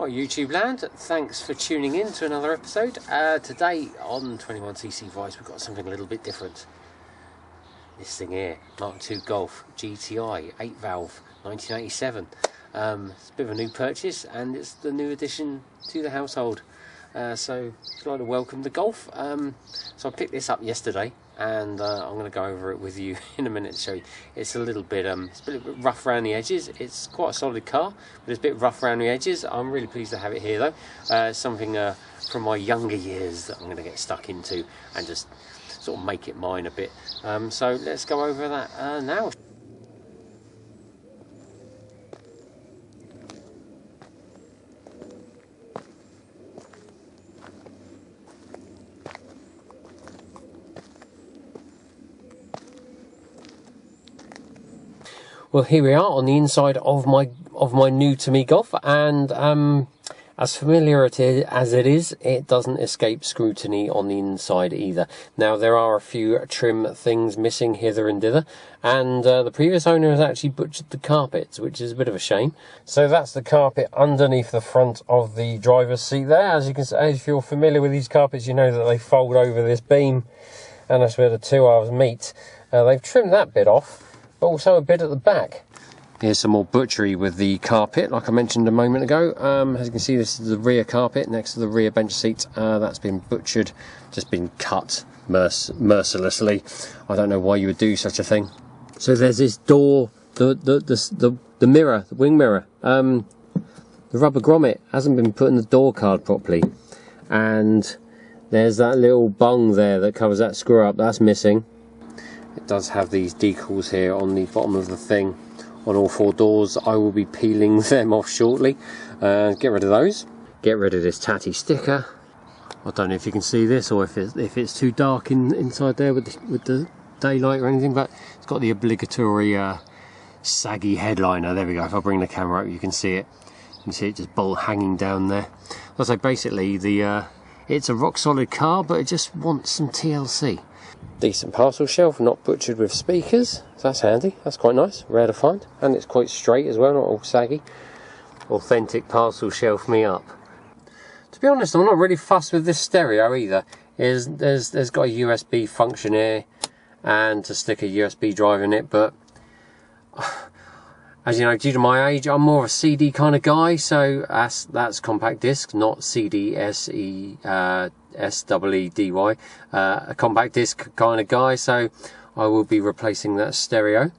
Right, YouTube land, thanks for tuning in to another episode. Today on 21cc Vice we've got something a little bit different. This thing here, Mk2 Golf GTi, 8-valve, 1987. It's a bit of a new purchase and it's the new addition to the household. So I'd like to welcome the Golf. So I picked this up yesterday and I'm going to go over it with you in a minute to show you. It's a little bit rough around the edges. It's quite a solid car, but it's a bit rough around the edges. I'm really pleased to have it here though. It's something from my younger years that I'm going to get stuck into and just sort of make it mine a bit. So let's go over that now. Well, here we are on the inside of my new to me Golf, and as familiar as it is, it doesn't escape scrutiny on the inside either. Now, there are a few trim things missing hither and thither, and the previous owner has actually butchered the carpets, which is a bit of a shame. So that's the carpet underneath the front of the driver's seat there. As you can see, if you're familiar with these carpets, you know that they fold over this beam, and that's where the two halves meet. They've trimmed that bit off, but also a bit at the back. Here's some more butchery with the carpet, like I mentioned a moment ago. As you can see, this is the rear carpet next to the rear bench seat. That's been butchered, just been cut mercilessly. I don't know why you would do such a thing. So there's this door, the mirror, the wing mirror. The rubber grommet hasn't been put in the door card properly, and there's that little bung there that covers that screw up. That's missing. It does have these decals here on the bottom of the thing on all four doors. I will be peeling them off shortly. Get rid of those. Get rid of this tatty sticker. I don't know if you can see this or if it's too dark inside there with the daylight or anything, but it's got the obligatory saggy headliner. There we go. If I bring the camera up, you can see it. You can see it just bolt hanging down there. So basically, it's a rock solid car, but it just wants some TLC. Decent parcel shelf, not butchered with speakers, so that's handy, that's quite nice, rare to find, and it's quite straight as well, not all saggy. Authentic parcel shelf me up. To be honest, I'm not really fussed with this stereo either. There's got a USB function here and to stick a USB drive in it, but as you know, due to my age, I'm more of a CD kind of guy, so that's compact disc, not CD SEEDY, a compact disc kind of guy, so I will be replacing that stereo.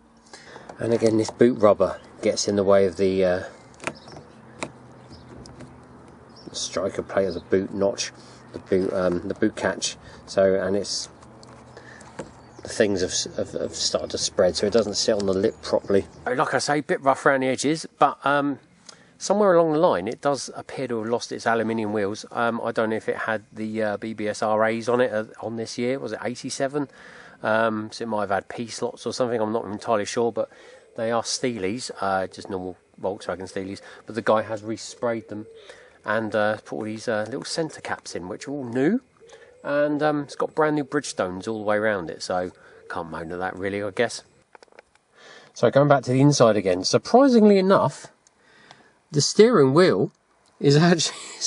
And again, this boot rubber gets in the way of the striker plate of the boot notch, the boot catch. So, and it's the things have started to spread, so it doesn't sit on the lip properly. Like I say, a bit rough around the edges, but somewhere along the line it does appear to have lost its aluminium wheels. I don't know if it had the BBS RAs on it on this year. Was it 87? So it might have had P slots or something, I'm not entirely sure, but they are Steelies, just normal Volkswagen Steelies, but the guy has resprayed them and put all these little centre caps in, which are all new. And it's got brand new Bridgestones all the way around it, so can't moan at that really, I guess. So going back to the inside again, surprisingly enough, the steering wheel is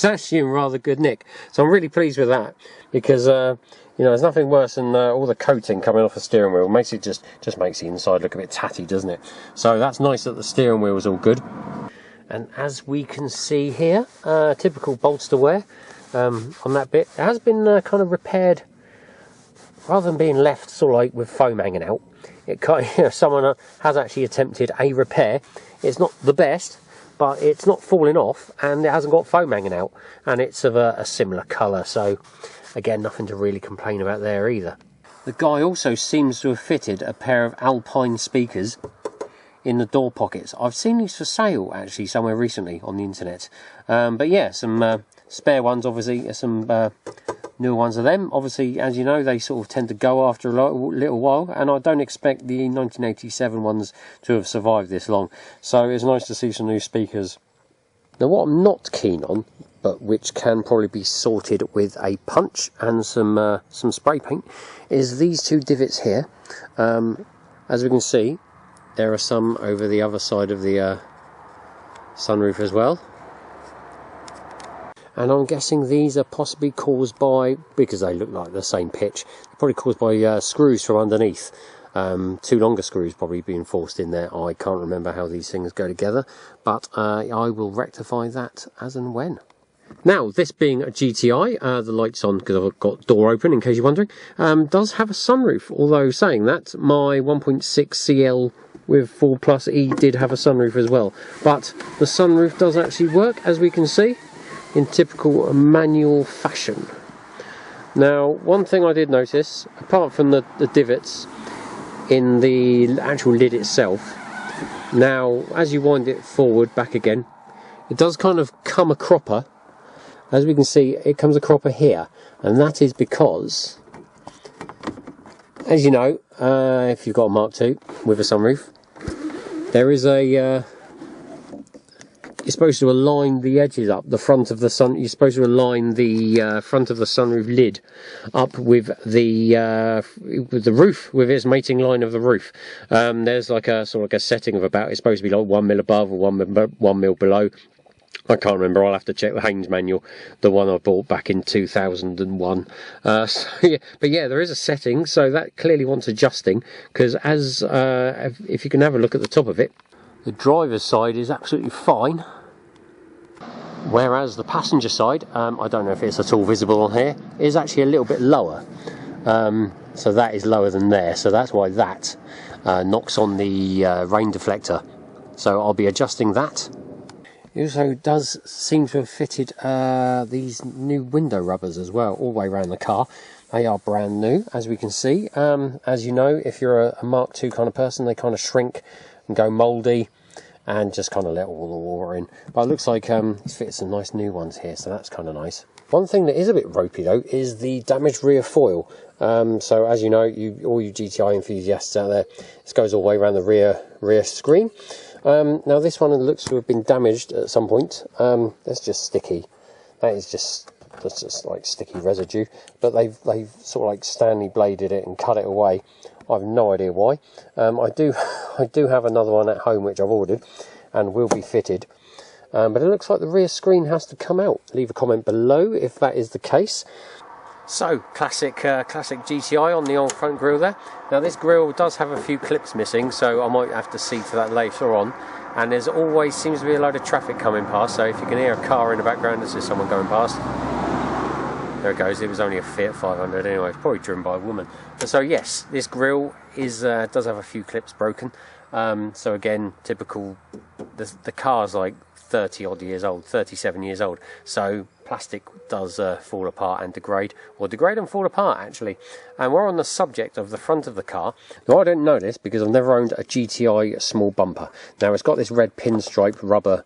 actually in rather good nick. So I'm really pleased with that, because you know, there's nothing worse than all the coating coming off the steering wheel. It makes it just makes the inside look a bit tatty, doesn't it? So that's nice that the steering wheel is all good. And as we can see here, typical bolster wear. On that bit, it has been kind of repaired, rather than being left sort of like with foam hanging out. It kind of, someone has actually attempted a repair. It's not the best, but it's not falling off, and it hasn't got foam hanging out, and it's of a similar colour. So again, nothing to really complain about there either. The guy also seems to have fitted a pair of Alpine speakers in the door pockets. I've seen these for sale actually somewhere recently on the internet, but yeah, some spare ones, obviously, some newer ones of them. Obviously, as you know, they sort of tend to go after a little while, and I don't expect the 1987 ones to have survived this long. So it's nice to see some new speakers. Now, what I'm not keen on, but which can probably be sorted with a punch and some spray paint, is these two divots here. As we can see, there are some over the other side of the sunroof as well. and I'm guessing these are possibly caused by, because they look like the same pitch, they're probably caused by screws from underneath. Two longer screws probably being forced in there. I can't remember how these things go together, but I will rectify that as and when. Now, this being a GTI, the light's on because I've got door open in case you're wondering, does have a sunroof, although saying that, my 1.6 CL with 4 Plus E did have a sunroof as well, but the sunroof does actually work, as we can see, in typical manual fashion. Now, one thing I did notice, apart from the divots in the actual lid itself, now as you wind it forward back again, it does kind of come a cropper. As we can see, it comes a cropper here, and that is because, as you know, if you've got a Mark II with a sunroof, there is a you're supposed to align the edges up, the front of the sun. You're supposed to align the front of the sunroof lid up with the roof, with its mating line of the roof. There's like a sort of like a setting of about, it's supposed to be like 1 mil above or 1 mil below. I can't remember, I'll have to check the Haynes manual, the one I bought back in 2001. So, yeah, but yeah, there is a setting, so that clearly wants adjusting, because as if you can have a look at the top of it, the driver's side is absolutely fine, whereas the passenger side, I don't know if it's at all visible on here, is actually a little bit lower. So that is lower than there, so that's why that knocks on the rain deflector. So I'll be adjusting that. It also does seem to have fitted these new window rubbers as well, all the way around the car. They are brand new, as we can see. As you know, if you're a Mark II kind of person, they kind of shrink and go mouldy and just kind of let all the water in. But it looks like he's fitted some nice new ones here, so that's kind of nice. One thing that is a bit ropey though is the damaged rear foil. So as you know, all you GTI enthusiasts out there, this goes all the way around the rear screen. Now this one looks to have been damaged at some point. That's just sticky. That's just like sticky residue. But they've sort of like Stanley bladed it and cut it away. I have no idea why. I do have another one at home which I've ordered and will be fitted. But it looks like the rear screen has to come out. Leave a comment below if that is the case. So, classic GTI on the old front grille there. Now this grille does have a few clips missing, so I might have to see to that later on. And there's always seems to be a load of traffic coming past, so if you can hear a car in the background, this is someone going past. There it goes, it was only a Fiat 500 anyway, it's probably driven by a woman. But so yes, this grille is does have a few clips broken. So again, typical, the car's like 30 odd years old, 37 years old, so plastic does fall apart and degrade, or degrade and fall apart actually. And we're on the subject of the front of the car. Now I didn't know this because I've never owned a GTI small bumper. Now it's got this red pinstripe rubber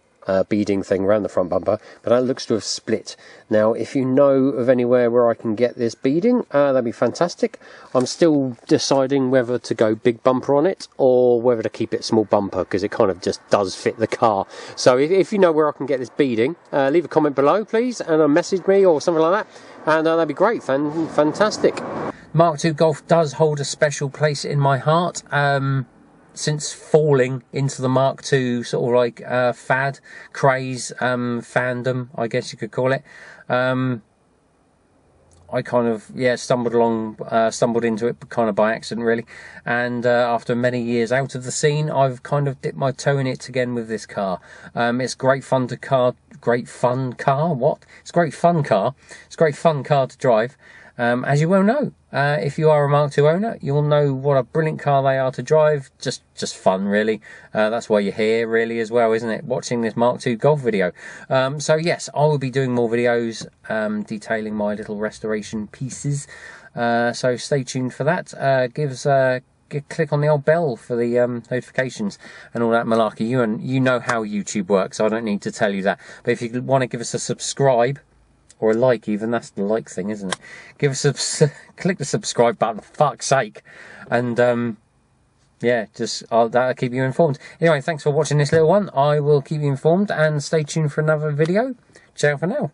beading thing around the front bumper, but that looks to have split. Now if you know of anywhere where I can get this beading, that'd be fantastic. I'm still deciding whether to go big bumper on it or whether to keep it small bumper, because it kind of just does fit the car. So if you know where I can get this beading, leave a comment below please, and message me or something like that, and that'd be great. Fantastic. Mark II Golf does hold a special place in my heart. Since falling into the Mark II sort of like fad, craze, fandom, I guess you could call it, I kind of, yeah, stumbled into it kind of by accident really, and after many years out of the scene, I've kind of dipped my toe in it again with this car. It's great fun to great fun car to drive. As you well know, if you are a Mark II owner, you will know what a brilliant car they are to drive. Just fun, really. That's why you're here, really, as well, isn't it? Watching this Mark II Golf video. So yes, I will be doing more videos detailing my little restoration pieces. So stay tuned for that. Click on the old bell for the notifications and all that malarkey. You know how YouTube works, so I don't need to tell you that. But if you want to give us a subscribe, or a like even, that's the like thing, isn't it? Click the subscribe button, for fuck's sake. And yeah, that'll keep you informed. Anyway, thanks for watching this little one. I will keep you informed, and stay tuned for another video. Ciao for now.